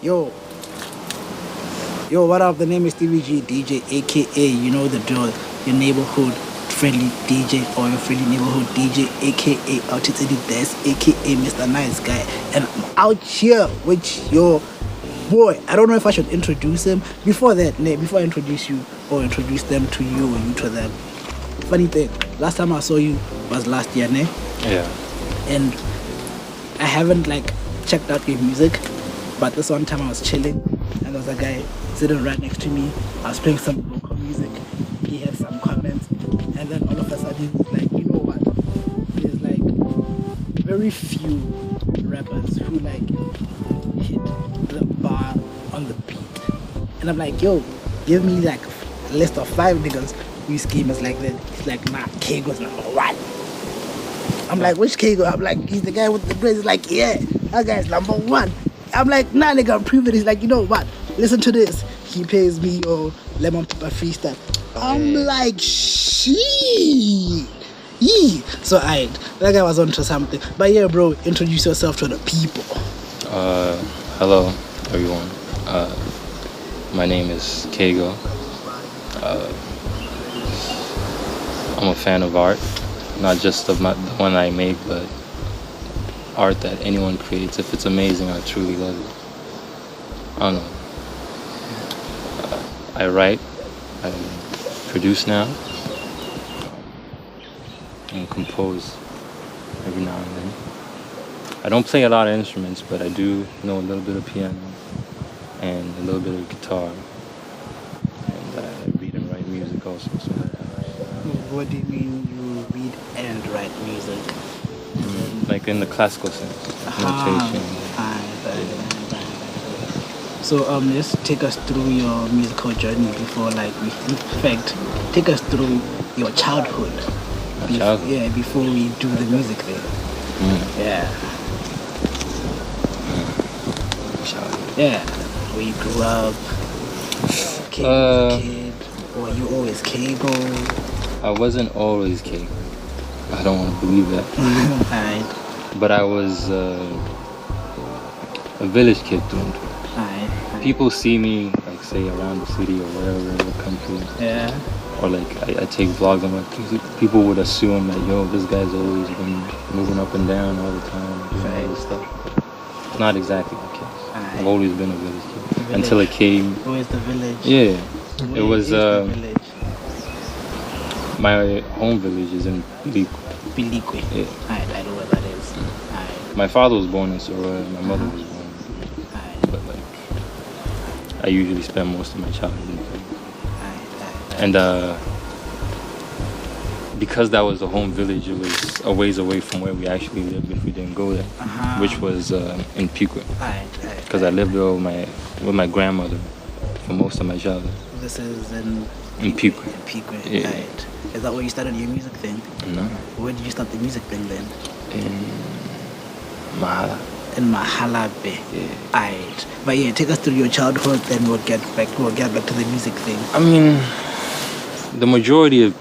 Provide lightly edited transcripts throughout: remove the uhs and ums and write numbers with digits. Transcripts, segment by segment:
Yo, yo, what up? The name is Stevie G, DJ, aka, you know the drill, your neighborhood friendly DJ or your friendly neighborhood DJ, aka Artist Best, aka Mr. Nice Guy. And I'm out here with your boy. I don't know if I should introduce him. Before that, before I introduce you or introduce them to you or you to them. Funny thing, last time I saw you was last year, ne? Yeah. And I haven't like checked out your music, but this one time I was chilling and there was a guy sitting right next to me. I was playing some local music. He had some comments, and then all of a sudden he's like, you know what? There's like very few rappers who like hit the bar on the beat. And I'm like, yo, give me like a list of 5 niggas whose scheme is like that. He's like, nah, Keigo's number 1. I'm like, which Keigo? I'm like, he's the guy with the braids. He's like, yeah, that guy's number 1. I'm like, nah, nigga, I'm proving it. He's like, you know what? Listen to this. He pays me lemon pepper freestyle. I'm like, shit. Yee. So that guy was onto something. But yeah, bro, introduce yourself to the people. Hello, everyone. My name is Keigo. I'm a fan of art. Not just the one I make, but art that anyone creates. If it's amazing, I truly love it. I don't know. I write, I produce now, and compose every now and then. I don't play a lot of instruments, but I do know a little bit of piano and a little bit of guitar. And I read and write music also. So. What do you mean you read and write music? Like in the classical sense, notation. So just take us through your musical journey before, like, in fact, take us through your childhood. Childhood? Yeah, before we do the music thing. Yeah. Childhood. Yeah. Where you grew up, kid, or you always Keigo. I wasn't always Keigo. I don't want to believe that. Alright. But I was a village kid through and through. People see me, like, say, around the city or wherever in the country. Yeah. Or, like, I take vlogs and, like, people would assume that, yo, this guy's always been moving up and down all the time, doing all this stuff. It's not exactly the case. I've always been a village kid. Until it came... Where's the village? Yeah. Where it was, the village? My home village is in Bilikwe. Bilikwe? Yeah. I know where that is. My father was born in Soroya, my mother was born in Bilikwe. But, like, I usually spend most of my childhood in Bilikwe. And because that was a home village, it was a ways away from where we actually lived if we didn't go there, which was in Pikwe. Because I lived there with my grandmother for most of my childhood. This is in Pikwe. In Pikwe. Yeah. Right. Is that where you started your music thing? No. Where did you start the music thing then? In Mahala. In Mahalabe. Yeah. Alright. But yeah, take us through your childhood, then we'll get back to the music thing. I mean, the majority of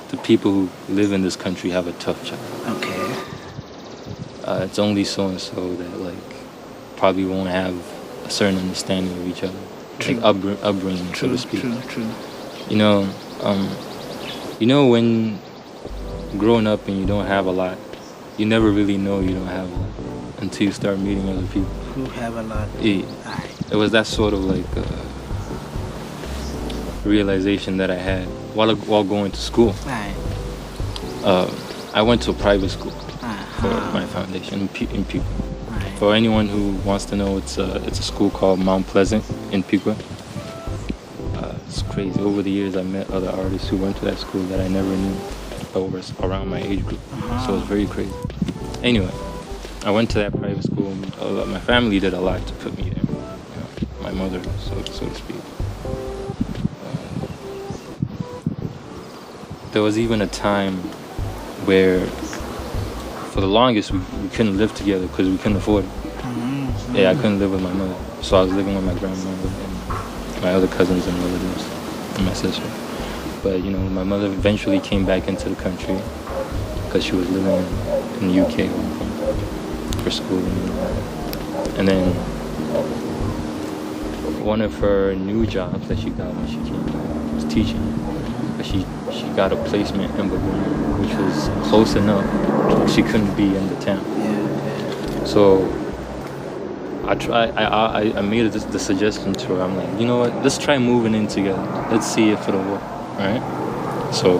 the people who live in this country have a tough childhood. Okay. It's only so and so that, like, probably won't have a certain understanding of each other. True. Like upbringing, so to speak. True. You know when growing up and you don't have a lot, you never really know you don't have a lot until you start meeting other people who have a lot. Yeah. Aye. It was that sort of like realization that I had while going to school. Aye. I went to a private school for my foundation in Pikwe. For anyone who wants to know, it's a school called Mount Pleasant in Pikwe. It's crazy. Over the years, I met other artists who went to that school that I never knew, but were around my age group. So it was very crazy. Anyway, I went to that private school. My family did a lot to put me there. You know, my mother, so to speak. There was even a time where, for the longest, we couldn't live together because we couldn't afford it. Yeah, I couldn't live with my mother, so I was living with my grandmother and my other cousins and relatives and my sister. But you know, my mother eventually came back into the country because she was living in the UK for school, and then one of her new jobs that she got when she came back was teaching. But she got a placement in Baboon, which was close enough. She couldn't be in the town. So I made the suggestion to her. I'm like, you know what? Let's try moving in together. Let's see if it'll work. Right? So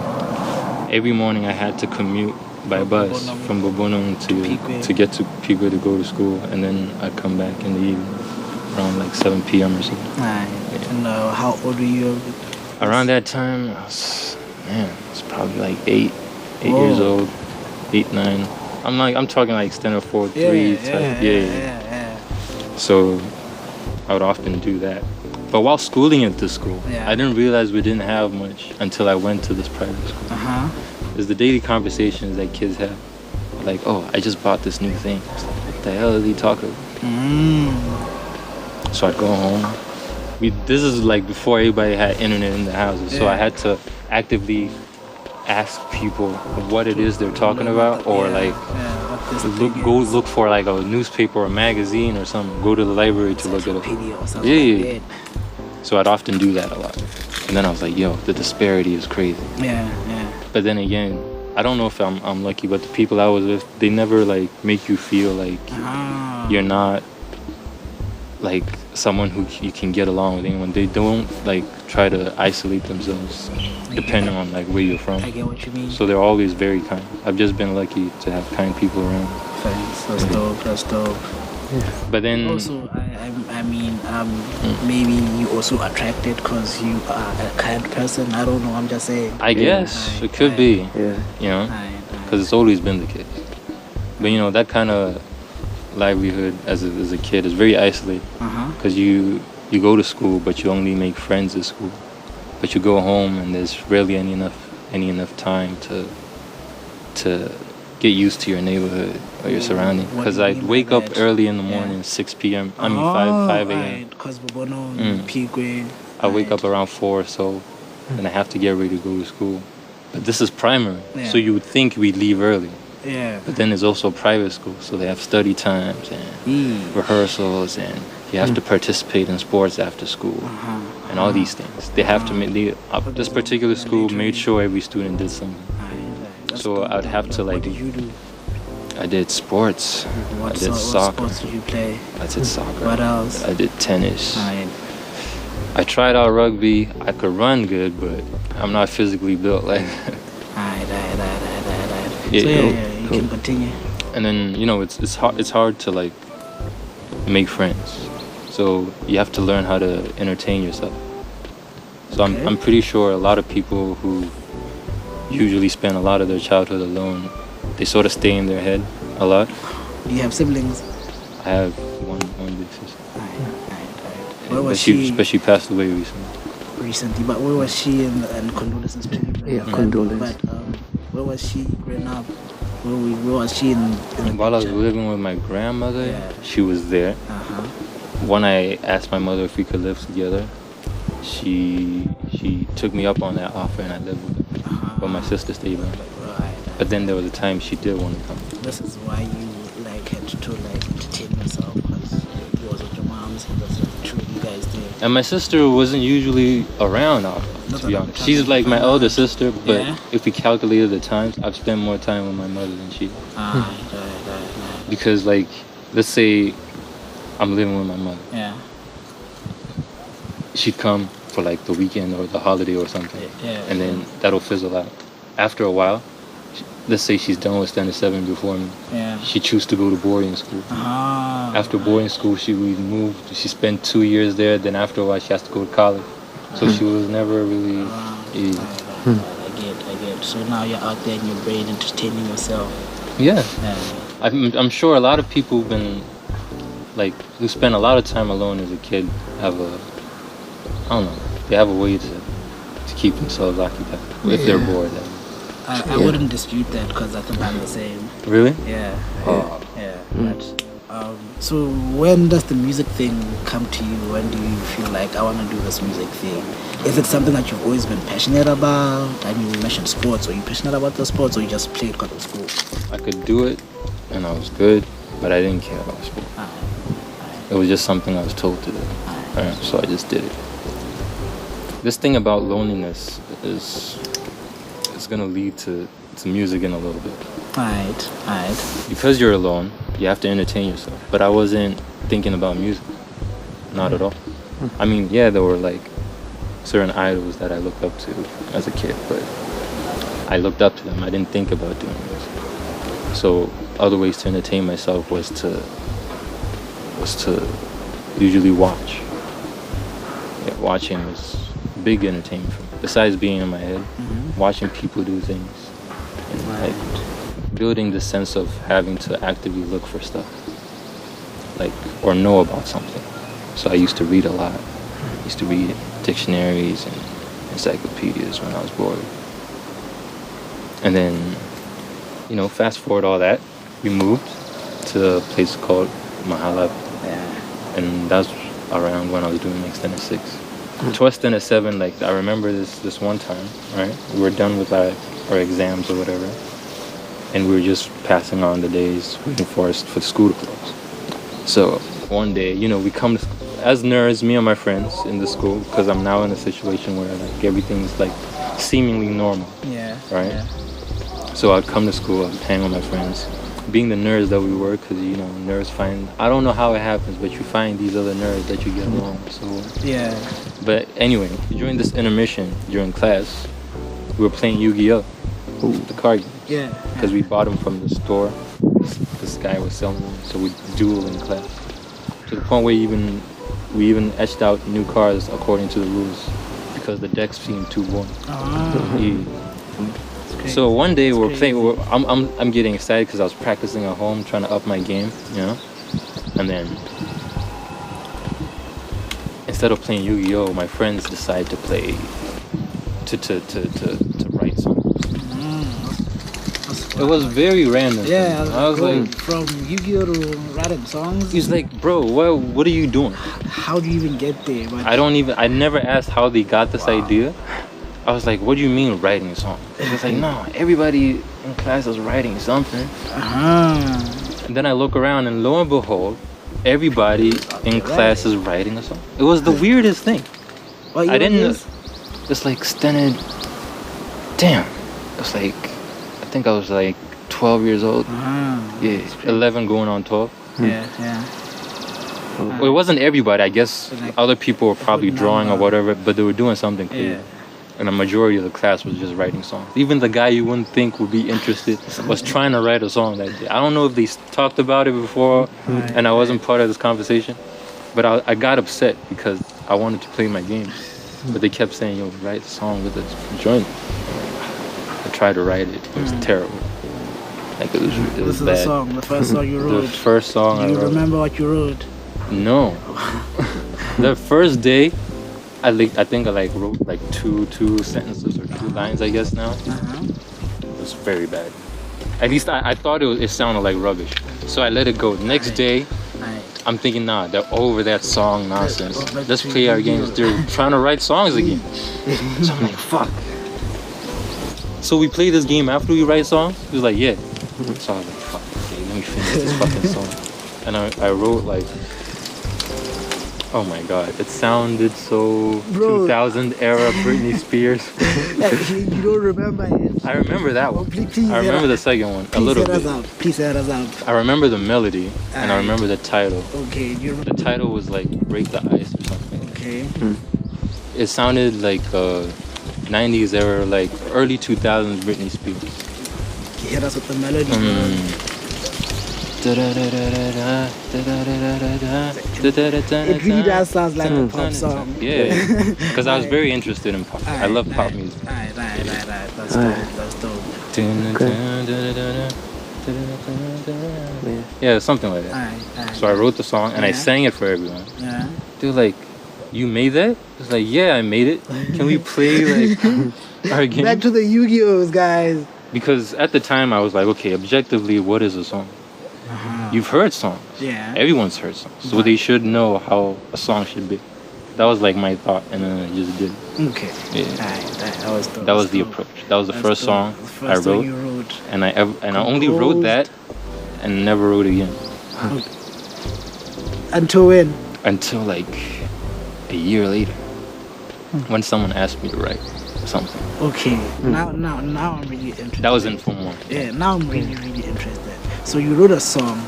every morning I had to commute by bus from Babonong to get to Pigwe to go to school, and then I'd come back in the evening around like 7 p.m. or something. And how old were you? Around that time, I was probably like 8 years old, 8, 9. I'm talking like standard 4, 3 type. Yeah. So I would often do that. But while schooling at this school, I didn't realize we didn't have much until I went to this private school. There's the daily conversations that kids have. Like, oh, I just bought this new thing. It's like, what the hell are they talking about? So I'd go home. This is like before everybody had internet in the houses. So I had to actively ask people what it is they're talking about, or go look for like a newspaper or a magazine or something. Go to the library to look at it. Yeah. So I'd often do that a lot. And then I was like, yo, the disparity is crazy. But then again, I don't know if I'm lucky, but the people I was with, they never like make you feel like you're not like someone who you can get along with anyone. They don't like try to isolate themselves depending on like where you're from. I get what you mean. So they're always very kind. I've just been lucky to have kind people around. Thanks. That's dope. But then also, I mean, maybe you also attracted because you are a kind person. I don't know. I'm just saying. I guess it could be. You know, because it's always been the case. But you know, that kind of livelihood as a kid is very isolated. Because you go to school, but you only make friends at school. But you go home, and there's rarely any enough time to get used to your neighborhood or your surroundings. Because I'd wake up early in the morning, 6 p.m. 5 a.m. Because Pigwe. I wake up around 4 or so, and I have to get ready to go to school. But this is primary, so you would think we'd leave early. But then there's also private school, so they have study times and rehearsals, and you have to participate in sports after school and all these things. They have to make this particular school made sure every student did something. So I'd have to like. What did you do? I did sports. I did soccer. What sports did you play? I did soccer. What else? I did tennis. I tried out rugby. I could run good, but I'm not physically built like that. You can continue. And then it's hard to like make friends. So you have to learn how to entertain yourself. So I'm pretty sure a lot of people who usually spend a lot of their childhood alone, they sort of stay in their head a lot. Do you have siblings? I have one big sister. Where was she? But she passed away recently. But where was she? And condolences to you. Condolences. But where was she growing up? Where was she in While I was living with my grandmother, she was there. When I asked my mother if we could live together, she took me up on that offer, and I lived with her. But my sister stayed with me. But then there was a time she did want to come. This is why you had to entertain yourself, because you was with your moms, and that's what you guys did. And my sister wasn't usually around often, to be honest. She's like my elder sister, but if we calculated the times, I've spent more time with my mother than she. Because like, let's say I'm living with my mother. She'd come for like the weekend or the holiday or something, and then that'll fizzle out. After a while, let's say she's done with standard 7 before me. She chooses to go to boarding school. After boarding school, she moved. She spent 2 years there. Then after a while, she has to go to college. So she was never really. I get. So now you're out there in your brain entertaining yourself. I'm sure a lot of people who've been like who spend a lot of time alone as a kid have they have a way to keep themselves occupied if they're bored. I wouldn't dispute that, because I think I'm the same. Really? But, so when does the music thing come to you? When do you feel like, I want to do this music thing? Is it something that you've always been passionate about? I mean, you mentioned sports. Are you passionate about the sports, or you just played because of school? I could do it, and I was good, but I didn't care about sport. It was just something I was told to do. So I just did it. This thing about loneliness is gonna lead to music in a little bit. Right. Because you're alone, you have to entertain yourself. But I wasn't thinking about music. Not at all. I mean, yeah, there were like certain idols that I looked up to as a kid, but I looked up to them. I didn't think about doing music. So other ways to entertain myself was to usually watch. Yeah, watching was big entertainment for me. Besides being in my head, watching people do things and like building the sense of having to actively look for stuff, like, or know about something. So I used to read a lot. I used to read dictionaries and encyclopedias when I was bored. And then, fast forward all that, we moved to a place called Mahala. Yeah. And that's around when I was doing Extended 6. Towards Extended 7, like, I remember this one time, right? We were done with our exams or whatever. And we were just passing on the days waiting for school to close. So one day, we come to, as nerds, me and my friends in the school, because I'm now in a situation where like everything's like seemingly normal. Yeah. Right? Yeah. So I'd come to school, I'd hang with my friends. Being the nerds that we were, because, nerds find, I don't know how it happens, but you find these other nerds that you get along. So, yeah. But anyway, during this intermission, during class, we were playing Yu-Gi-Oh! The card games. Yeah. Because we bought them from the store. This guy was selling them, so we duel in class. To the point where we even etched out new cards according to the rules, because the decks seemed too boring. Yeah. So one day we're playing. I'm getting excited because I was practicing at home, trying to up my game, And then instead of playing Yu-Gi-Oh, my friends decided to play to write songs. It was very random. Yeah, I was like, from Yu-Gi-Oh to writing songs. He's like, bro, what are you doing? How do you even get there? But I never asked how they got this idea. I was like, what do you mean writing a song? He was like, no, everybody in class is writing something. And then I look around and lo and behold, everybody in class is writing a song. It was the weirdest thing. I didn't know. It's like extended. Damn. It's like, I think I was like 12 years old. Yeah, 11 going on 12. Yeah. Well, it wasn't everybody. I guess other people were probably drawing or whatever, but they were doing something cool. Yeah. And the majority of the class was just writing songs. Even the guy you wouldn't think would be interested was trying to write a song that day. I don't know if they talked about it before and I wasn't part of this conversation, but I got upset because I wanted to play my game. But they kept saying, yo, write a song with us, join it. I tried to write it. It was terrible. Like it was bad. This is the song, the first song you wrote. The first song I wrote. Do you remember what you wrote? No. The first day, I think I wrote like two sentences or 2 lines, I guess now. It was very bad. At least I thought it sounded like rubbish. So I let it go. Next day, I'm thinking, nah, they're over that song nonsense. Let's play our games. They're trying to write songs again. So I'm like, fuck. So we played this game after we write songs? He was like, yeah. So I was like, fuck, okay, let me finish this fucking song. And I wrote like, oh my god, it sounded so 2000 era Britney Spears. You don't remember it? I remember that one. Please I remember the second one a little bit. Please set us out. I remember the melody and I remember the title. Okay, the title was like Break the Ice or something. Okay. It sounded like 90s era, like early 2000s Britney Spears. You hit us with the melody. It really does sound like a pop song. Yeah, because I was very interested in pop. I love pop music. Right. That's dope. Yeah, something like that. So I wrote the song and I sang it for everyone. Yeah. They're like, you made that? It's like, yeah, I made it. Can we play like our game? Back to the Yu-Gi-Ohs, guys. Because at the time I was like, okay, objectively, what is a song? You've heard songs. Yeah. Everyone's heard songs. So they should know how a song should be. That was like my thought, and then I just did it. Okay. Yeah. That was the approach. That was the first song I wrote. And I only wrote that and never wrote again. Until when? Until like a year later when someone asked me to write something. Okay. Now I'm really interested. That was in Form 1. Yeah, now I'm really interested. So you wrote a song,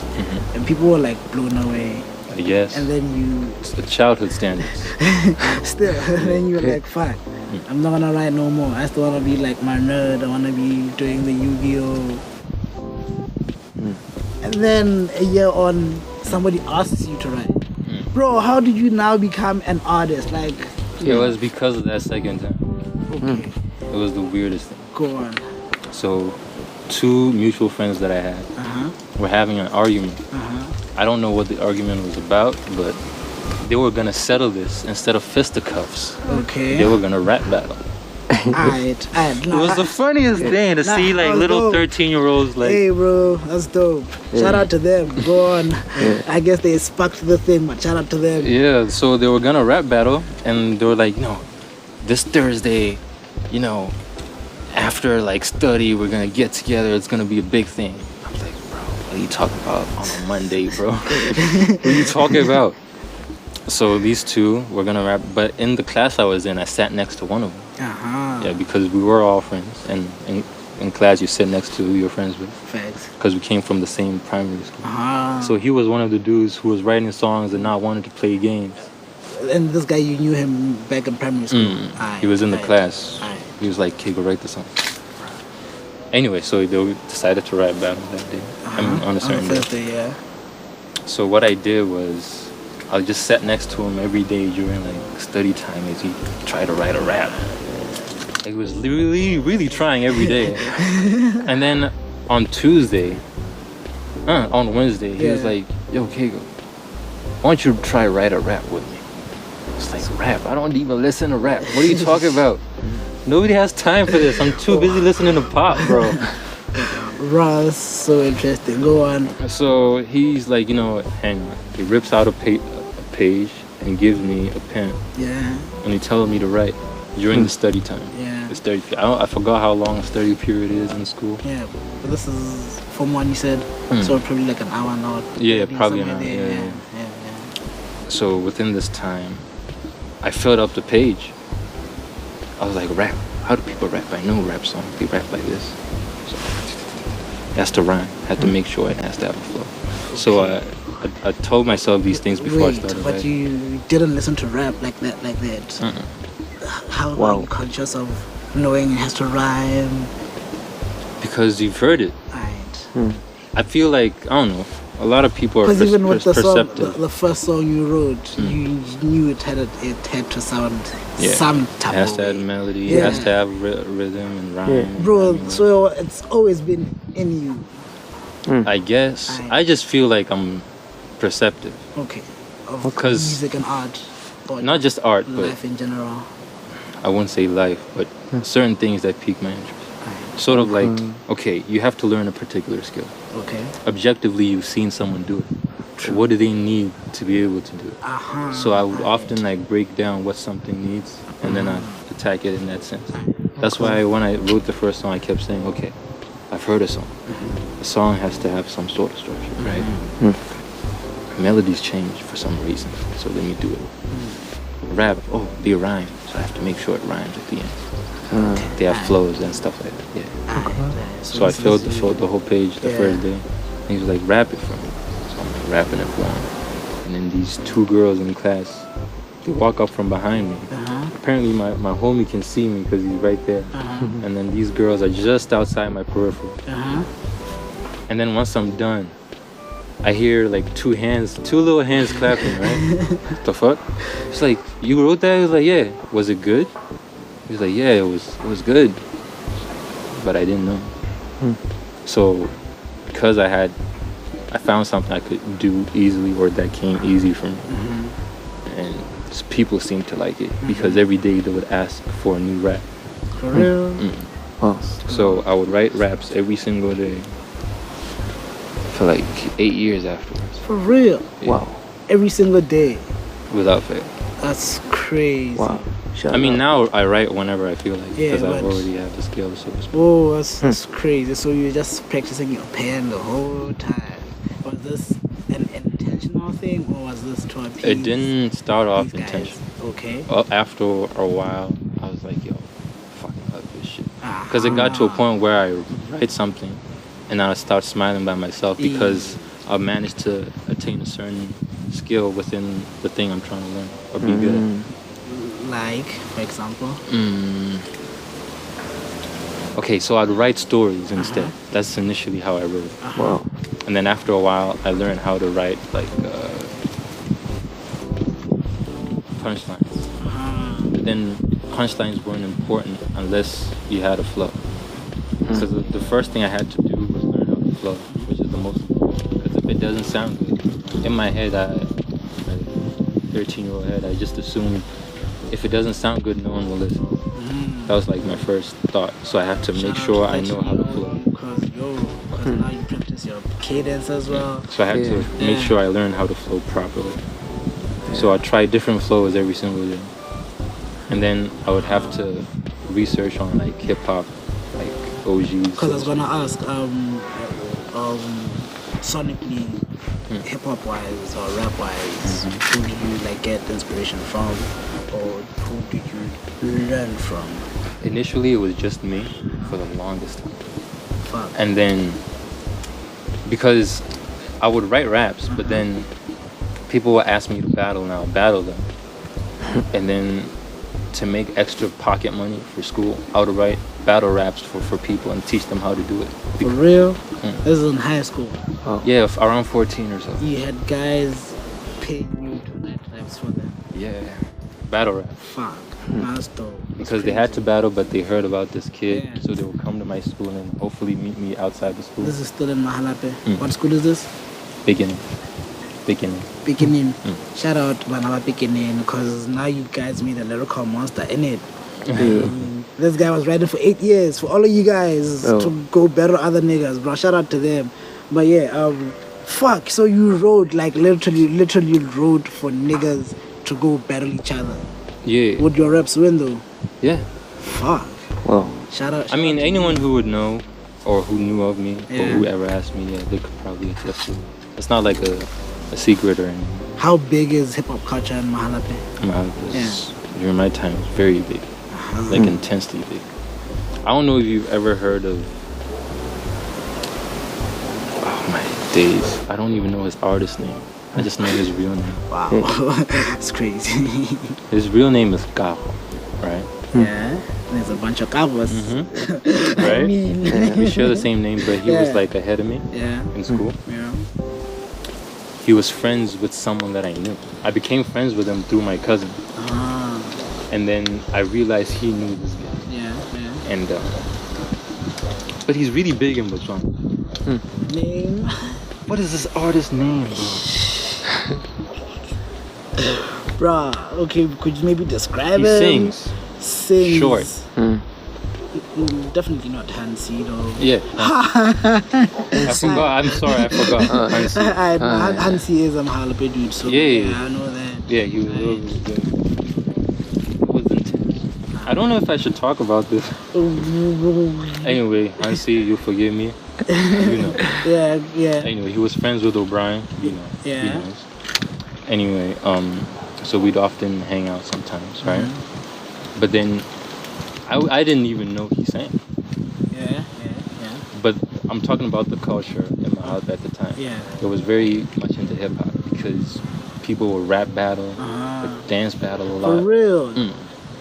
and people were like blown away. Yes. And then you It's the childhood standards. still, and then you were like, "Fine, I'm not gonna write no more. I still wanna be like my nerd. I wanna be doing the Yu-Gi-Oh." And then a year on, somebody asks you to write. Bro, how did you now become an artist? Like, It was because of that second time. okay, It was the weirdest thing. go on. So, two mutual friends that I had were having an argument. I don't know what the argument was about, but they were gonna settle this instead of fisticuffs. Okay. They were gonna rap battle. Alright. It was the funniest thing to see like little 13-year-olds like. Hey bro, that's dope. Shout out to them. Go on. I guess they sparked the thing, but shout out to them. Yeah, so they were gonna rap battle, and they were like, this Thursday, after like study, we're gonna get together. It's gonna be a big thing. I'm like, bro, what are you talking about on a Monday, bro? What are you talking about? So these two were gonna rap, but in the class I was in, I sat next to one of them. Yeah, because we were all friends, and in class you sit next to who you're friends with. Facts. Because we came from the same primary school. So he was one of the dudes who was writing songs and not wanting to play games. And this guy, you knew him back in primary school? He was in the class. He was like, Keigo, write the song. Anyway, so they decided to write battle that day. On a certain Thursday, yeah. So what I did was, I just sat next to him every day during like study time as he tried to write a rap. He was really trying every day. And then on Wednesday, he was like, yo, Keigo, why don't you try write a rap with me? It's like, rap? I don't even listen to rap. What are you talking about? Nobody has time for this. I'm too busy listening to pop, bro. Raw, that's so interesting. Go on. So he's like, and he rips out a page and gives me a pen. Yeah. And he tells me to write during the study time. Yeah. The study. I forgot how long a study period is in school. Yeah, but this is Form 1, you said. So probably like an hour now. Yeah, probably an hour. Yeah. So within this time, I filled up the page. I was like, rap. How do people rap? I know rap songs. They rap like this. So it has to rhyme. I had to make sure it has to have a flow. So I told myself these things before I started. But you didn't listen to rap like that. How are you conscious of knowing it has to rhyme? Because you've heard it. Right. I feel like, I don't know, a lot of people are Because even with the perceptive. song, the first song you wrote, you knew it had to sound some type It has of to have way. melody. It has to have rhythm and rhyme. Bro, so it's always been in you. I guess. I just feel like I'm perceptive. Okay. Of 'Cause music and art. Or not just art, but life in general. I wouldn't say life, but certain things that pique my interest. Sort of like, okay, you have to learn a particular skill. Okay. Objectively, you've seen someone do it. So what do they need to be able to do it? So I would often like break down what something needs, and then I attack it in that sense. That's why when I wrote the first song, I kept saying, okay, I've heard a song. A song has to have some sort of structure, right? Melodies change for some reason, so let me do it. Rap, they rhyme, so I have to make sure it rhymes at the end. They have flows and stuff like that. Yeah. So I filled the whole page the first day. And he was like, rap it for me. So I'm like rapping it for him. And then these two girls in class, they walk up from behind me. Apparently my homie can see me because he's right there. And then these girls are just outside my peripheral. And then once I'm done, I hear like two little hands clapping, right? What the fuck? It's like, you wrote that? He was like, yeah. Was it good? He was like, yeah, it was good. But I didn't know. So because I found something I could do easily, or that came easy for me. And people seemed to like it because every day they would ask for a new rap. For real? So I would write raps every single day for like 8 years afterwards. For real? Yeah. Wow. Every single day? Without fail. That's crazy. Wow. I mean, now I write whenever I feel like it, Yeah, because I but- already have the skill, so to speak. Whoa, that's crazy. So you're just practicing your pen the whole time. Was this an intentional thing, or was this to appease? It didn't start off these guys? intentional. Okay. After a while, I was like, yo, I fucking love this shit. Because it got to a point where I write something and I start smiling by myself because I managed to attain a certain skill within the thing I'm trying to learn or be good at. Like, for example? Okay, so I'd write stories instead. That's initially how I wrote it. Wow. And then after a while, I learned how to write like punchlines. But then punchlines weren't important unless you had a flow. Because the first thing I had to do was learn how to flow, which is the most important. Because if it doesn't sound good, in my head, my 13-year-old head, I just assumed if it doesn't sound good, no one will listen. That was like my first thought. So I had to make sure I know how to flow. Because now you practice your cadence as well. So I had to make sure I learned how to flow properly. So I tried different flows every single day. And then I would have to research on like hip hop, like OGs. Because I was gonna ask, sonically, hip hop wise or rap wise, who did you like get inspiration from, or who did you learn from? Initially, it was just me for the longest time. Fuck. And then, because I would write raps, but then people would ask me to battle, and I would battle them. And then to make extra pocket money for school, I would write battle raps for people and teach them how to do it. For real? This is in high school. Oh. Yeah, around 14 or so. You had guys paying you to write raps for them. Yeah, battle rap. Fuck. That's dope. Because they had to battle, but they heard about this kid, so they would come to my school and hopefully meet me outside the school. This is still in Mahalape. What school is this? Beginning. Shout out Manaba Beginning, because now you guys made a lyrical monster in it. This guy was writing for 8 years for all of you guys to go battle other niggas, bro. Shout out to them. But yeah, fuck. So you wrote, like literally wrote for niggas to go battle each other. Yeah. Would your reps win though? Yeah. Fuck. Well, Shout out. I mean, anyone who would know or who knew of me or Yeah. whoever asked me, yeah, they could probably attest to it. It's not like a secret or anything. How big is hip hop culture in Mahalape? During my time, it was very big. Like intensely big. I don't know if you've ever heard of... Oh my days. I don't even know his artist name. I just know his real name. Wow. It's crazy. His real name is Gao, right? Yeah. There's a bunch of covers. Right? I mean, We share the same name, but he was like ahead of me in school. Yeah. He was friends with someone that I knew. I became friends with him through my cousin. And then I realized he knew this guy. Yeah. And but he's really big in Botswana. Name? What is this artist's name, bro? Bruh, okay, could you maybe describe He him? sings. Short. Definitely not Hansi though. Yeah. I forgot. I'm sorry. I forgot. Hansi. Hansi is a Mahalape dude, so Yeah. I know that. Yeah, he was really good. It was intense. I don't know if I should talk about this. Anyway, Hansi, you forgive me. You know. Yeah. Anyway, he was friends with O'Brien. You know. Yeah. He knows. Anyway, so we'd often hang out sometimes, right? But then I didn't even know he sang. Yeah. But I'm talking about the culture in my house at the time. Yeah. It was very much into hip hop because people would rap battle, would dance battle a lot. For real.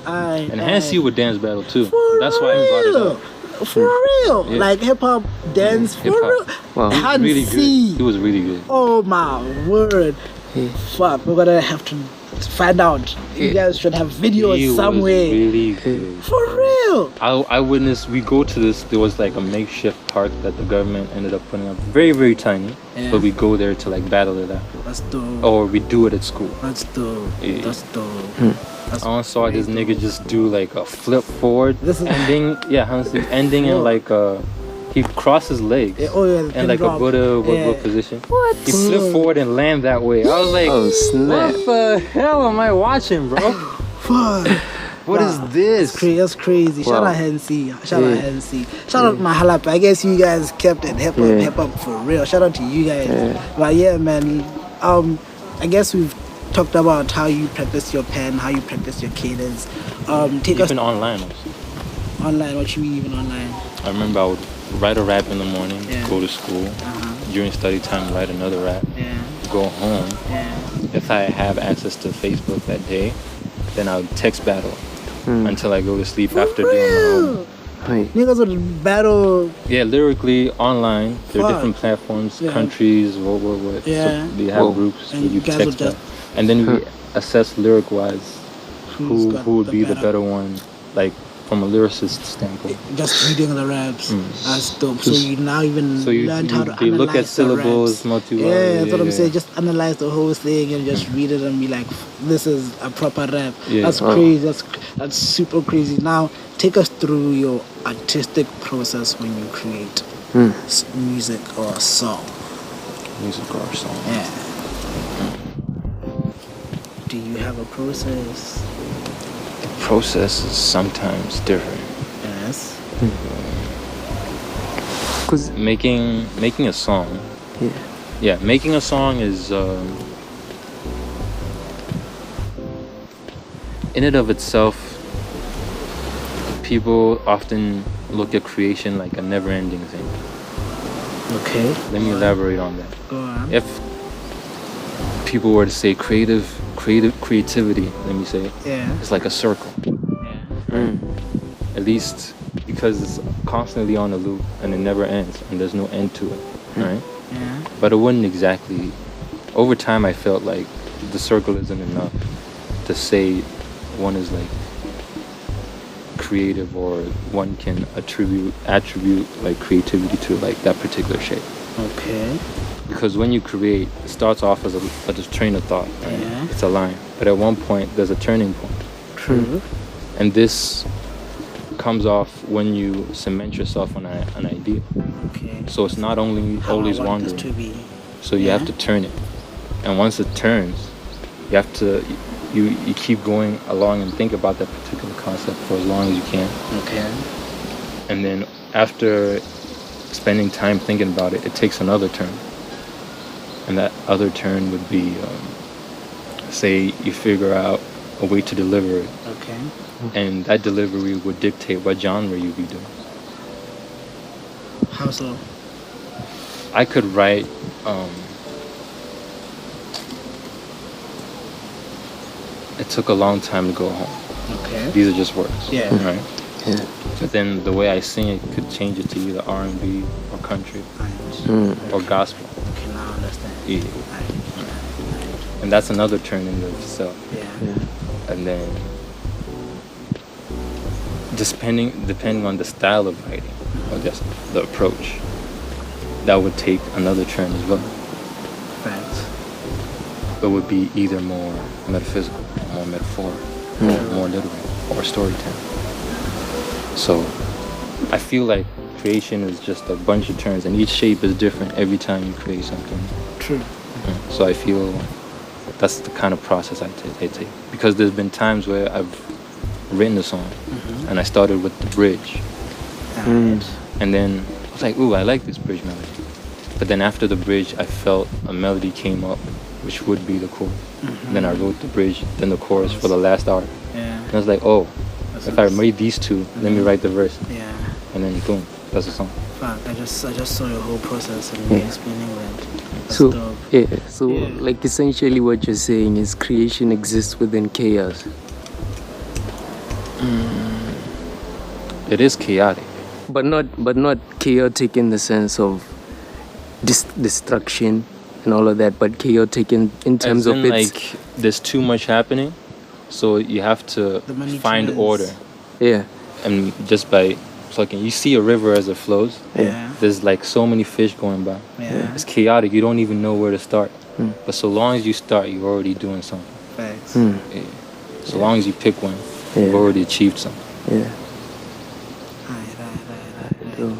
And Hansi would dance battle too. That's why I brought it up. For real. Yeah. Like hip hop dance for Hip-hop. real. Wow. He was really good. He was really good. Oh my word. Fuck, we're gonna have to find out. You guys should have videos He somewhere. was really good. For real. I witnessed, we go to this, there was like a makeshift park that the government ended up putting up. Very, very tiny. Yeah. But we go there to like battle it out. That's dope. Or we do it at school. That's dope. Yeah. That's dope. That's I saw this nigga just do like a flip forward This is- ending. Yeah, Hansi, ending in like a... He crossed his legs the in like drop. a Buddha Yeah. position. What? He flipped forward and landed that way. I was like, Oh, snap. what the hell am I watching, bro? Fuck. What is this? That's crazy. Shout Wow. out Hansi. Shout out Hansi. Shout out Mahalape. I guess you guys kept it hip hop for real. Shout out to you guys. But yeah, man. I guess we've talked about how you practice your pen, how you practice your cadence. Take us Even online also. online. What you mean even online? I remember I would write a rap in the morning, Yeah. go to school. Uh-huh. During study time, write another rap. Yeah. Go home. Yeah. If I have access to Facebook that day, then I would text battle until I go to sleep after doing my homework. Wait. Niggas would battle. Yeah, lyrically online. There are Fuck. different platforms, Yeah. countries, what. Yeah. So they have Whoa. groups And where you you guys text would that. And then we assess lyric wise Who's who got would be the better one, like from a lyricist standpoint. Just reading the raps. That's dope. So you now even So you learned how to they look at analyze the syllables, raps. multi. Yeah, that's what I'm saying. Just analyze the whole thing and just read it and be like, this is a proper rap. Yeah. That's crazy. That's super crazy. Now, take us through your artistic process when you create music or a song. Music or song. Yeah. Do you have a process? The process is sometimes different. Yes. Cause Making a song. Yeah, making a song is in and of itself. People often look at creation like a never-ending thing. Okay. Let me elaborate on that. Go on. If people were to say creativity, let me say, Yeah. it's like a circle. Yeah. At least because it's constantly on a loop and it never ends and there's no end to it, right? Yeah. But it wouldn't exactly. Over time, I felt like the circle isn't enough to say one is like creative or one can attribute like creativity to like that particular shape. Okay. Because when you create, it starts off as a train of thought, right? Yeah. It's a line, but at one point there's a turning point. True. And this comes off when you cement yourself on an idea. Okay. So it's not only How always I want this wandering. to be. So you have to turn it. And once it turns, you have to you keep going along and think about that particular concept for as long as you can. Okay. And then after spending time thinking about it, it takes another turn. And that other turn would be, say you figure out a way to deliver it. Okay. And that delivery would dictate what genre you'd be doing. How so? I could write it took a long time to go home. Okay. These are just words. Yeah. Right? yeah. But then the way I sing it could change it to either R&B or country Right. or gospel. Okay, now I understand. Yeah. Right. And that's another turn in itself. Yeah. And then depending on the style of writing or just the approach, that would take another turn as well. Facts. It would be either more metaphysical, more metaphorical, or more literal, or storytelling. So I feel like creation is just a bunch of turns, and each shape is different every time you create something. True. So I feel that's the kind of process I take. Because there's been times where I've written a song, and I started with the bridge. Right. And then I was like, ooh, I like this bridge melody. But then after the bridge, I felt a melody came up, which would be the chorus. Then I wrote the bridge, then the chorus for the last hour. Yeah. And I was like, oh, if I made these two, let me write the verse. Yeah. And then boom, that's the song. Fuck, I just saw your whole process and you explaining that. That's So dope. Yeah. like essentially what you're saying is creation exists within chaos. It is chaotic. But not chaotic in the sense of destruction and all of that, but chaotic in terms As of in, its like, there's too much happening, so you have to The money find trends. order. yeah. And just by plucking, you see a river as it flows. Yeah. There's like so many fish going by. Yeah. It's chaotic. You don't even know where to start. But so long as you start, you're already doing something. Facts. Yeah. So long as you pick one, you've already achieved something. Yeah. Right.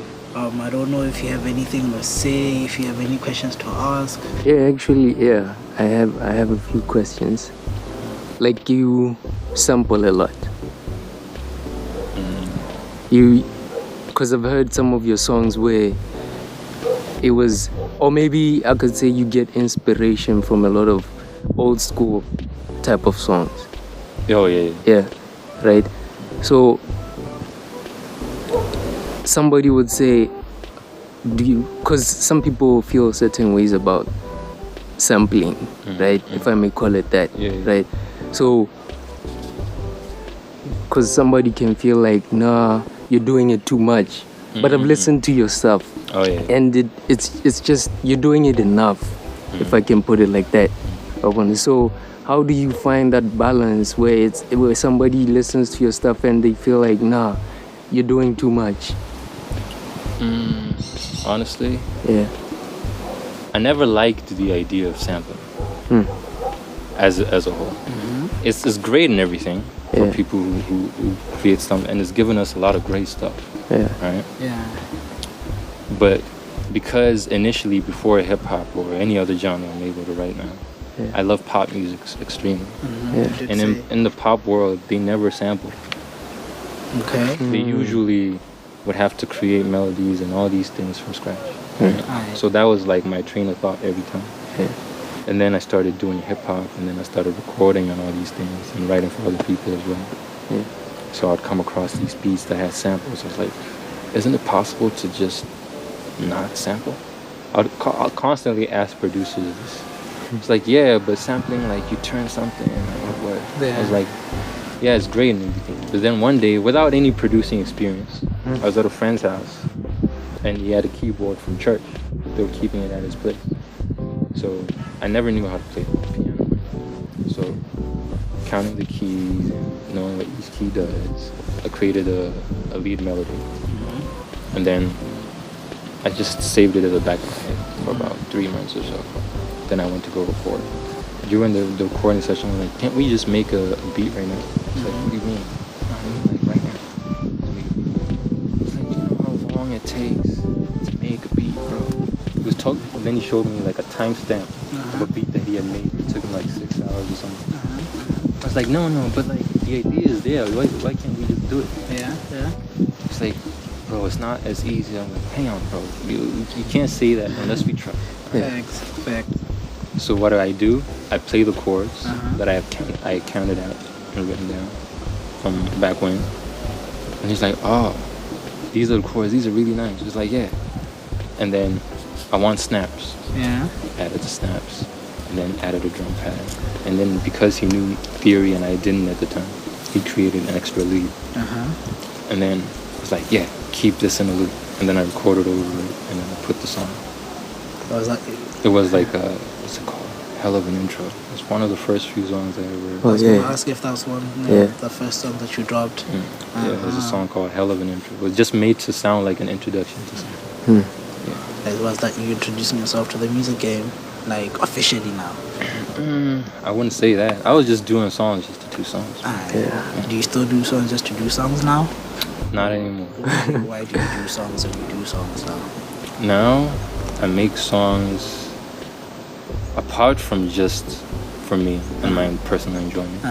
I don't know if you have anything to say, if you have any questions to ask. Yeah, actually, yeah. I have a few questions. Like, you sample a lot. Because I've heard some of your songs where it was, or maybe I could say you get inspiration from a lot of old school type of songs. Oh yeah. Yeah, right. So somebody would say, do you? Because some people feel certain ways about sampling, right? If I may call it that, right? So, because somebody can feel like, nah, you're doing it too much. But I've listened to your stuff, and it's just you're doing it enough, if I can put it like that. So, how do you find that balance where somebody listens to your stuff and they feel like, nah, you're doing too much? Honestly, I never liked the idea of sampling as a whole. It's great and everything for people who create stuff, and it's given us a lot of great stuff. Right? Yeah. But because initially, before hip hop or any other genre I'm able to write now, I love pop music extremely. And in the pop world, they never sample. Okay. They usually would have to create melodies and all these things from scratch. Right? So that was like my train of thought every time. And then I started doing hip hop, and then I started recording on all these things and writing for other people as well. So I'd come across these beats that had samples. I was like, isn't it possible to just not sample? I'd constantly ask producers this. It's like, yeah, but sampling, like, you turn something, like, what? I was like, yeah, it's great and everything. But then one day, without any producing experience, I was at a friend's house, and he had a keyboard from church. They were keeping it at his place. So I never knew how to play the piano. So counting the keys and knowing what each key does, I created a lead melody. And then I just saved it at the back of my head for about 3 months or so. Then I went to go record. During the recording session, I was like, can't we just make a beat right now? It's like, what do you mean? Like, right now. It's like, you know how long it takes to make a beat, bro? He was talking, and then he showed me like a timestamp of a beat that he had made. It took him like 6 hours or something. I was like, no, but like, the idea is there. Why can't we just do it? Yeah. It's like, bro, it's not as easy. I'm like, hang on, bro. You can't say that unless we try. Facts. So what do? I play the chords that I counted out and written down from back when. And he's like, oh, these are the chords. These are really nice. It's like, yeah. And then I want snaps. Yeah. Added the snaps. And then added a drum pad. And then because he knew theory and I didn't at the time, he created an extra lead. And then I was like, yeah, keep this in a loop. And then I recorded over it and then I put the song. It was like what's it called? Hell of an intro. It's one of the first few songs I ever. I was going to ask if that was the first song that you dropped. Yeah, it was a song called Hell of an Intro. It was just made to sound like an introduction to something. It was that you introducing yourself to the music game, like officially now. I wouldn't say that. I was just doing songs just to do songs. Do you still do songs just to do songs now? Not anymore. Why do you do songs if you do songs now? Now, I make songs apart from just for me and my personal enjoyment.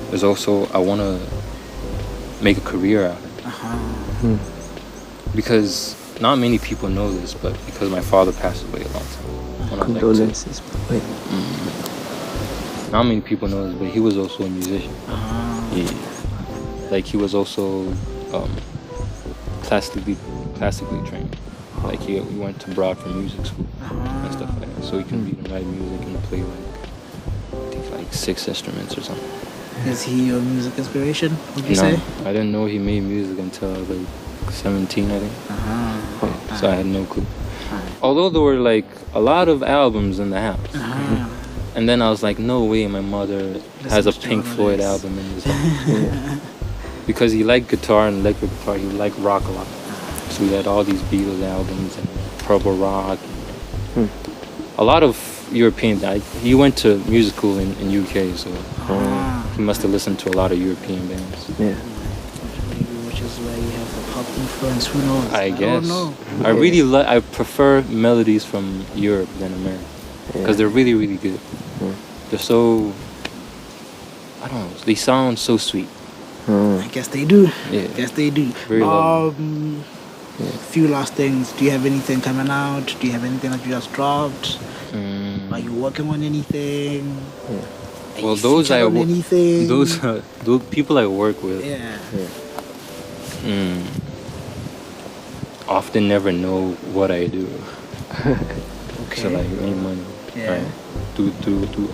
There's also, I want to make a career out of it. Because not many people know this, but because my father passed away a long time. Condolences. Not many people know this, but he was also a musician. Like, he was also classically trained. Like, he went to Broad for music school and stuff like that. So he can read and write music and play I think 6 instruments or something. Is he your music inspiration, would you No, say? I didn't know he made music until I was like 17, I think. So I had no clue. Although there were like a lot of albums in the house. And then I was like, no way my mother has a Pink Floyd album in his house. Because he liked guitar and electric guitar, he liked rock a lot. So we had all these Beatles albums and Purple Rock. A lot of European. He went to music school in UK, so he must have listened to a lot of European bands. Which is where you have the pop influence. Who knows? I guess. don't know. I really I prefer melodies from Europe than America because they're really, really good. They're so, I don't know, they sound so sweet. I guess they do. Yeah. I guess they do. Very lovely. Few last things. Do you have anything coming out? Do you have anything that you just dropped? Are you working on anything? Well, those people I work with. Often never know what I do. Okay. So like make money. Right? Do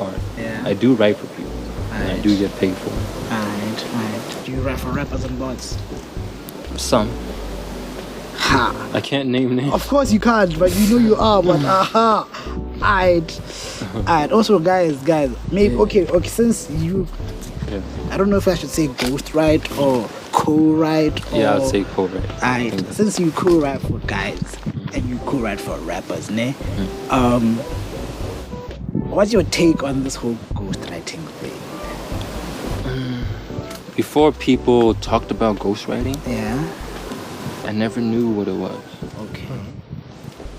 art. Yeah. I do write for people. And I do get paid for it. Alright. Do you write for rappers and bots? Some. Ha. I can't name names. Of course you can't, but you know you are. But Alright. Also, guys, maybe okay. Since you, I don't know if I should say ghostwrite or co-write. Yeah, I'd say co-write. Alright. Since you co-write for guys and you co-write for rappers, ne? What's your take on this whole ghostwriting thing? Before people talked about ghostwriting, I never knew what it was. Okay.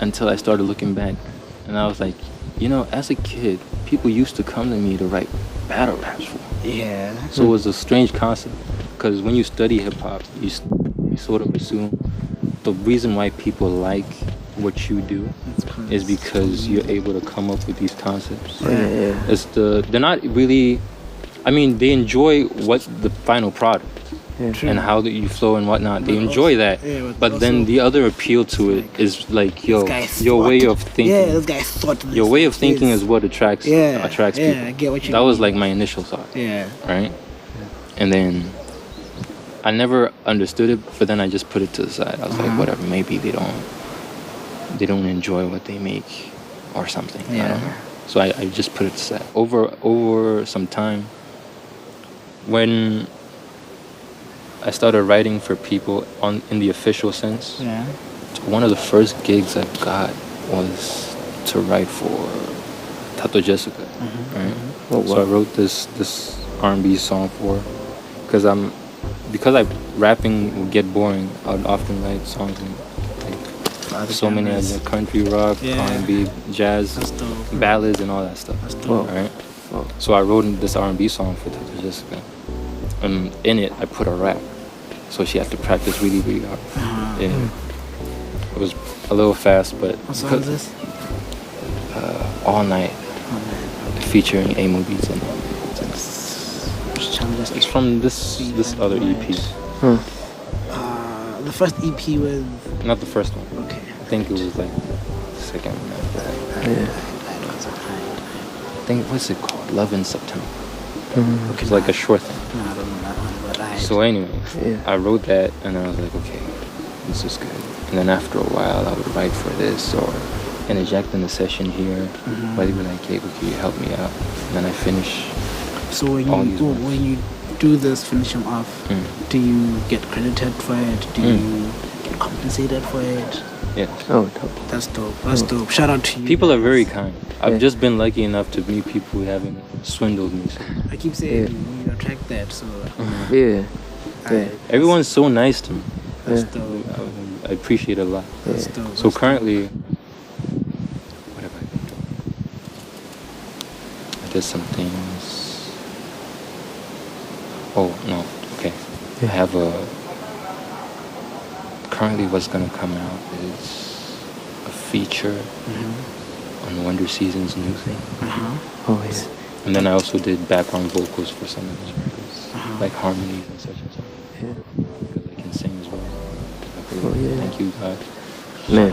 Until I started looking back, and I was like, as a kid, people used to come to me to write battle raps for. Yeah. So it was a strange concept, because when you study hip hop, you sort of assume the reason why people like what you do is because you're able to come up with these concepts. They're not really. I mean, they enjoy what the final product and how you flow and whatnot. They enjoy that, but then the other appeal to it is like your way of thinking. Yeah, this guy thought. Your way of thinking is what attracts people. I get what you that mean. was like my initial thought. Yeah. Right. And then I never understood it, but then I just put it to the side. I was like, whatever. Maybe they don't enjoy what they make, or something. I don't know. So I just put it to the side. Over some time, when I started writing for people in the official sense, one of the first gigs I got was to write for Tato Jessica. Right? Oh, wow. So I wrote this R&B song for her, because rapping would get boring. I would often write songs in so many other country, rock, R&B, jazz, ballads, and all that stuff. Right? So I wrote this R&B song for Tato Jessica. And in it, I put a rap. So she had to practice really, really hard. It was a little fast, but... What song is this? All Night. Featuring A Movies in it. It's from this other EP. The first EP was... Not the first one. Okay. I think it was like the second one. I think, what's it called? Love in September. It's like a short thing. No, I don't know that one, but So anyway, I wrote that and I was like, okay, this is good. And then after a while, I would write for this or interject in the session here. But they'd be like, hey, can you help me out? And then I finish. So when you do this, finish them off, do you get credited for it? Do you get compensated for it? Yeah. Oh, dope. That's dope. That's dope. Shout out to you. People are very kind. I've just been lucky enough to meet people who haven't swindled me. So. I keep saying you attract that, so... Everyone's so nice to me. That's dope. I appreciate it a lot. That's dope. So currently, what have I been doing? I did some things. Oh, no. Okay. I have currently what's going to come out is a feature on Wonder Season's new thing. Oh, yeah. And then I also did background vocals for some of his records, like harmonies and such and such. Because I can sing as well. Thank you, God. Man.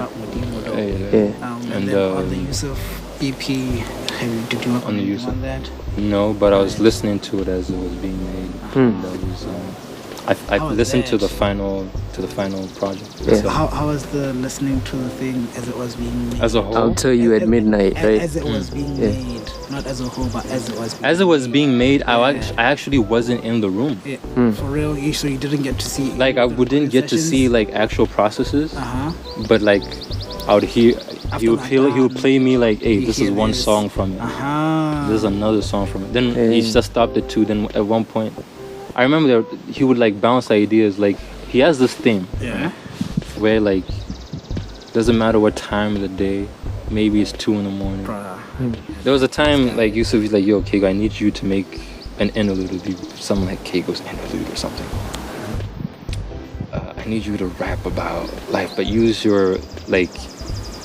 And then on the Yusuf EP, did you work on that? No, but I was listening to it as it was being made. I listened to the final project. How was the listening to the thing as it was being made? As a whole? I'll tell you at midnight, right? As it was being made, not as a whole, but as it was. As it was being made, I actually wasn't in the room. For real, so you didn't get to see. Like I didn't get to see like actual processes. But like I would hear. He would play me like, hey, this is one song from it. This is another song from it. Then he just stopped at 2. Then at one point, I remember that he would like bounce ideas. Like he has this thing where like doesn't matter what time of the day, maybe it's 2 a.m. There was a time like Yusuf, he's like, yo, Keigo, I need you to make an interlude. It'd be something like Keigo's interlude or something. I need you to rap about life, but use your like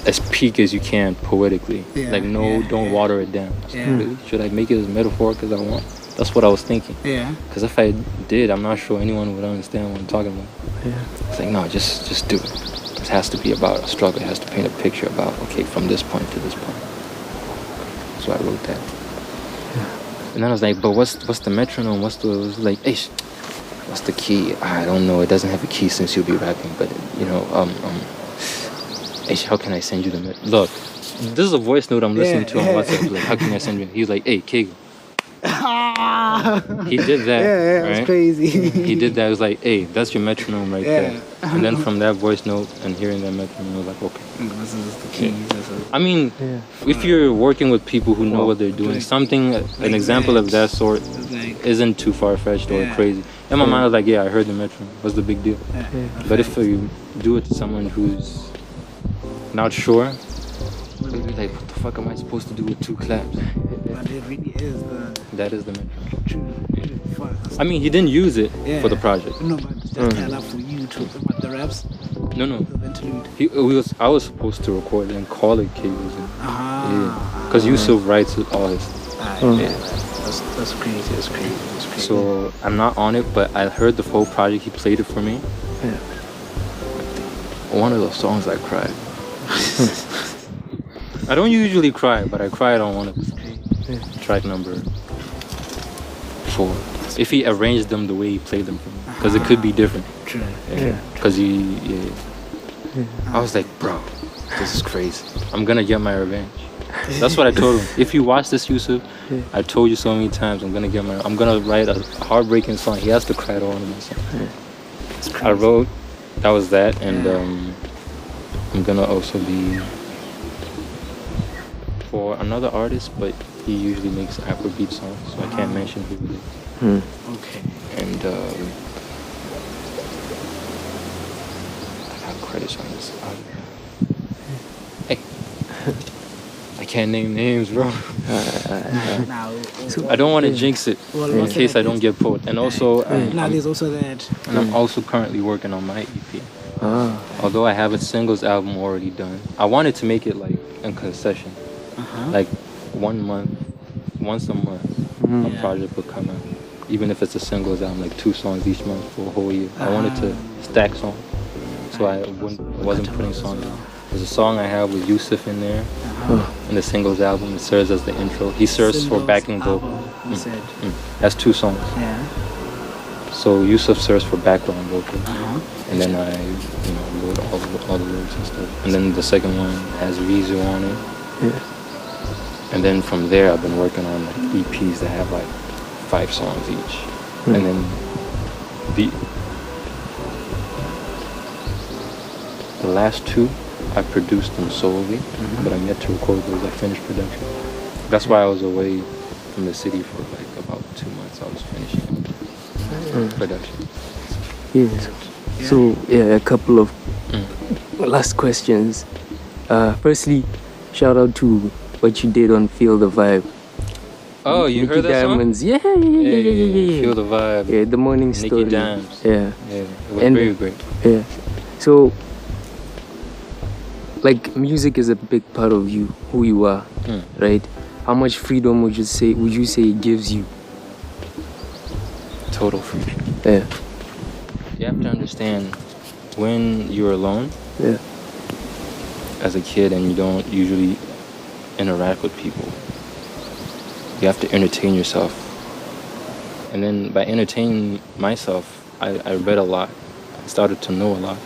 as peak as you can poetically. Like don't water it down. Really? Should I make it as metaphor because I want? That's what I was thinking. Yeah. Because if I did, I'm not sure anyone would understand what I'm talking about. Yeah. It's like, no, just do it. It has to be about a struggle. It has to paint a picture about, okay, from this point to this point. So I wrote that. Yeah. And then I was like, but what's the metronome? It was like, hey, what's the key? I don't know. It doesn't have a key since you'll be rapping, but hey, how can I send you the look? This is a voice note I'm listening to on WhatsApp. Like, how can I send you? He's like, hey, Keigo. He did that. Yeah, right? It's crazy. He did that. It was like, hey, that's your metronome right there. And then from that voice note and hearing that metronome, I was like, okay. This is the key. I mean, if you're working with people who know what they're doing, something, an example of that sort isn't too far-fetched or crazy. In my mind, I was like, yeah, I heard the metronome. What's the big deal? But if you do it to someone who's not sure, they'll be like, what the fuck am I supposed to do with 2 claps? But it really is that is the metronome. True. I mean, he didn't use it for the project. No, but just kind of for you to about the raps. No. The interlude. I was supposed to record it and call it Keigo's. Because Yusuf writes it all his. That's crazy. That's crazy. So I'm not on it, but I heard the whole project. He played it for me. Yeah. One of those songs I cried. I don't usually cry, but I cried on one of his track number 4. If he arranged them the way he played them for me, because it could be different. True. Because I was like, bro, this is crazy. I'm gonna get my revenge. That's what I told him. If you watch this, Yusuf, I told you so many times, I'm gonna write a heartbreaking song. He has to cry to one of my songs. I wrote, that was that, and I'm gonna also be for another artist, but he usually makes Afrobeat songs, so I can't mention who it is. Okay. And I got credits on this. Hey, I can't name names, bro. I don't want to jinx it in case I don't get pulled. And also, there's also that. And I'm also currently working on my EP. Although I have a singles album already done, I wanted to make it like in concession. Like once a month, a project would come out. Even if it's a singles album, like 2 songs each month for a whole year. I wanted to stack songs, so I wasn't putting songs out. There's a song I have with Yusuf in there, in the singles album. It serves as the intro. He serves for backing vocal. That's 2 songs. So Yusuf serves for background vocal, and then I, wrote all the lyrics and stuff. And then the second one has Rizu on it. And then from there, I've been working on like EPs that have like 5 songs each. And then the last 2, I produced them solely, but I'm yet to record those. I finished production. That's why I was away from the city for like about 2 months. I was finishing production. Yes. So a couple of last questions. Firstly, shout out to what you did on Feel the Vibe. Oh, you Nicky heard that Diamonds. song? Yeah. Feel the Vibe. Yeah, the morning story. Nicky Diamonds. Yeah. It was very great. Yeah. So, like, music is a big part of you, who you are, right? How much freedom would you say it gives you? Total freedom. Yeah. You have to understand, when you're alone, as a kid, and you don't usually interact with people, you have to entertain yourself. And then by entertaining myself, I read a lot. I started to know a lot.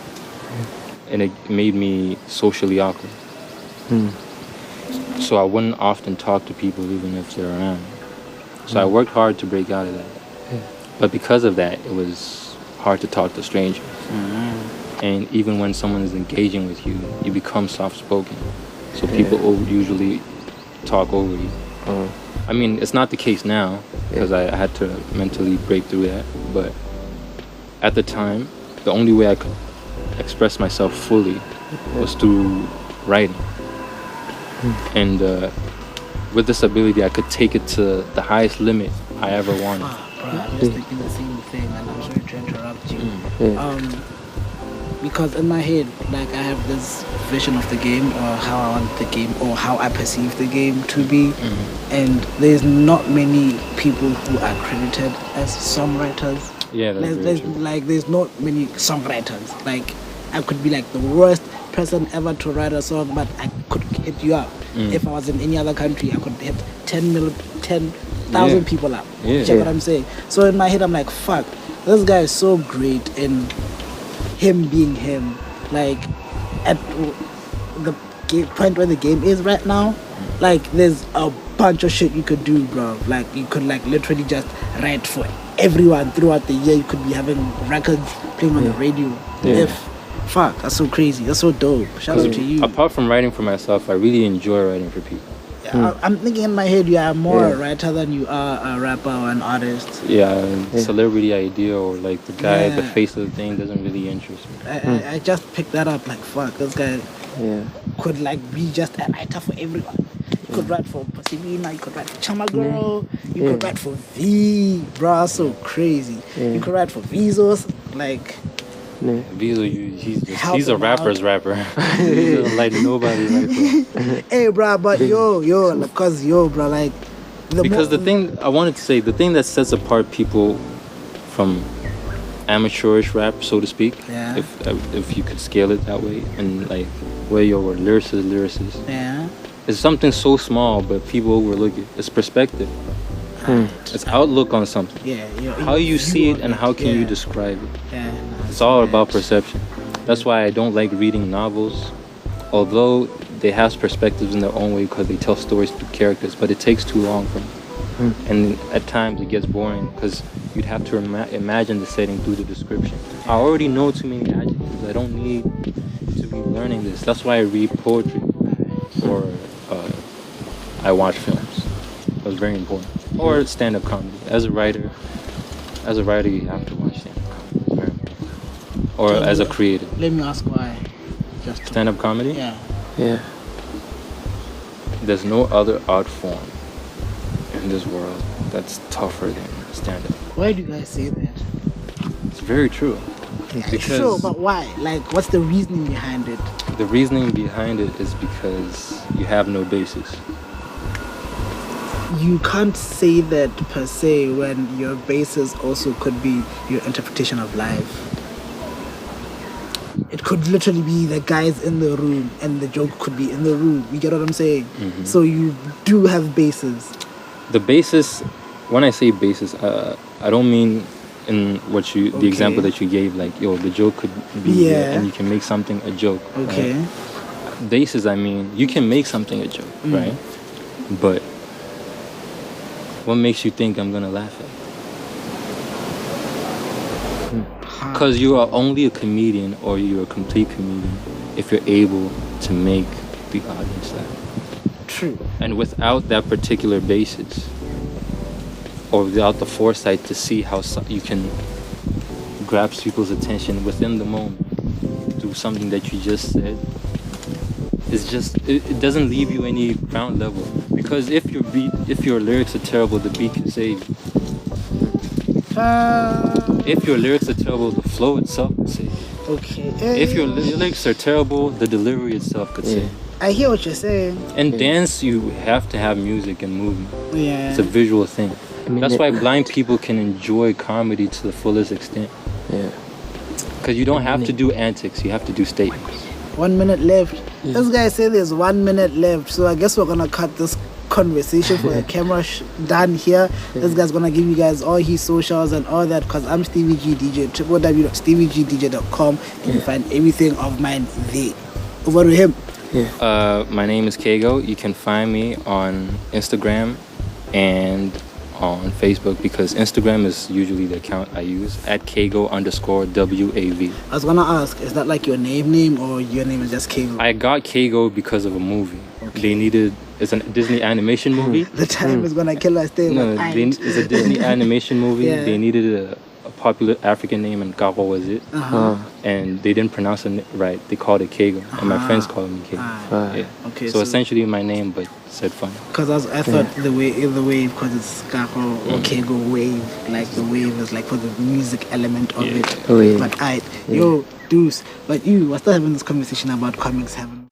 And it made me socially awkward. So I wouldn't often talk to people even if they're around. So I worked hard to break out of that. But because of that, it was hard to talk to strangers. And even when someone is engaging with you, you become soft-spoken. So people usually talk over you. I mean, it's not the case now, because I had to mentally break through that. But at the time, the only way I could express myself fully was through writing. And with this ability, I could take it to the highest limit I ever wanted. I'm just thinking the same thing, and I'm sorry to interrupt you. because in my head, like I have this vision of the game or how I want the game or how I perceive the game to be, and there's not many people who are credited as songwriters. Yeah, there's not many songwriters. Like I could be like the worst person ever to write a song, but I could hit you up. If I was in any other country, I could hit 10,000 people up. Check what I'm saying? So in my head, I'm like, fuck, this guy is so great in him being him. Like at the point where the game is right now, like there's a bunch of shit you could do, bro. Like you could like literally just write for everyone throughout the year. You could be having records playing on the radio. Fuck, that's so crazy. That's so dope. Shout out to you. Apart from writing for myself, I really enjoy writing for people. Yeah, I'm thinking in my head you are more a writer than you are a rapper or an artist. Celebrity idea or like the guy, the face of the thing doesn't really interest me. I just picked that up like, fuck, this guy could like be just a writer for everyone. You could write for Pasivina, you could write for Chama Girl, you could write for V, bro, so crazy. You could write for Vizos, like... He's a rapper's rapper. He doesn't like nobody like that. Hey, bro, but bro, like... The thing I wanted to say, the thing that sets apart people from amateurish rap, so to speak, if you could scale it that way, and like where you're lyricist, it's something so small, but people overlook it. It's perspective. It's outlook on something. How you see it and how can you describe it. It's all about perception. That's why I don't like reading novels, although they have perspectives in their own way because they tell stories through characters, but it takes too long for me. And at times it gets boring because you'd have to imagine the setting through the description. I already know too many adjectives. I don't need to be learning this. That's why I read poetry or I watch films. That's very important. Or stand-up comedy. As a writer, you have to watch stand-up comedy. It's very important. Or as a creator. Let me ask why. Stand-up comedy? Yeah. There's no other art form in this world that's tougher than stand-up. Why do you guys say that? It's very true. Sure, but why? Like, what's the reasoning behind it? The reasoning behind it is because you have no basis. You can't say that per se when your basis also could be your interpretation of life. It could literally be the guys in the room and the joke could be in the room. You get what I'm saying? So you do have basis. The basis, when I say basis, I don't mean in the example that you gave, like, the joke could be here and you can make something a joke. Okay. Right? Basis, I mean, you can make something a joke, right? But what makes you think I'm gonna laugh at? Because you are only a comedian or you're a complete comedian if you're able to make the audience laugh. True. And without that particular basis, or without the foresight to see how you can grasp people's attention within the moment through something that you just said, it doesn't leave you any ground level. Because if your lyrics are terrible, the beat can save you. If your lyrics are terrible, the flow itself could save you. Okay. If your lyrics are terrible, the delivery itself could save you. I hear what you're saying. In dance, you have to have music and movement. Yeah. It's a visual thing. That's why blind people can enjoy comedy to the fullest extent. Yeah. Because you don't have to do antics, you have to do statements. 1 minute left. This guy said there's 1 minute left, so I guess we're gonna cut this conversation for a camera done here. This guy's gonna give you guys all his socials and all that, because I'm Stevie G DJ, www.steviegdj.com. You can find everything of mine there. Over to him. My name is Keigo. You can find me on Instagram and on Facebook, because Instagram is usually the account I use, at Keigo_WAV. I was gonna ask, is that like your name or your name is just Keigo? I got Keigo because of a movie. It's a Disney animation movie. The time is gonna kill us there. No, it's a Disney animation movie. They needed a popular African name, and Keigo was it. And they didn't pronounce it right. They called it Keigo, and my friends called me Keigo. Yeah. Okay. So essentially my name, but said fun. Because I thought the wave, because it's Keigo or Keigo wave, like the wave is like for the music element of it. Oh, yeah. But yo, Deuce, but you, we're still having this conversation about comics, haven't we?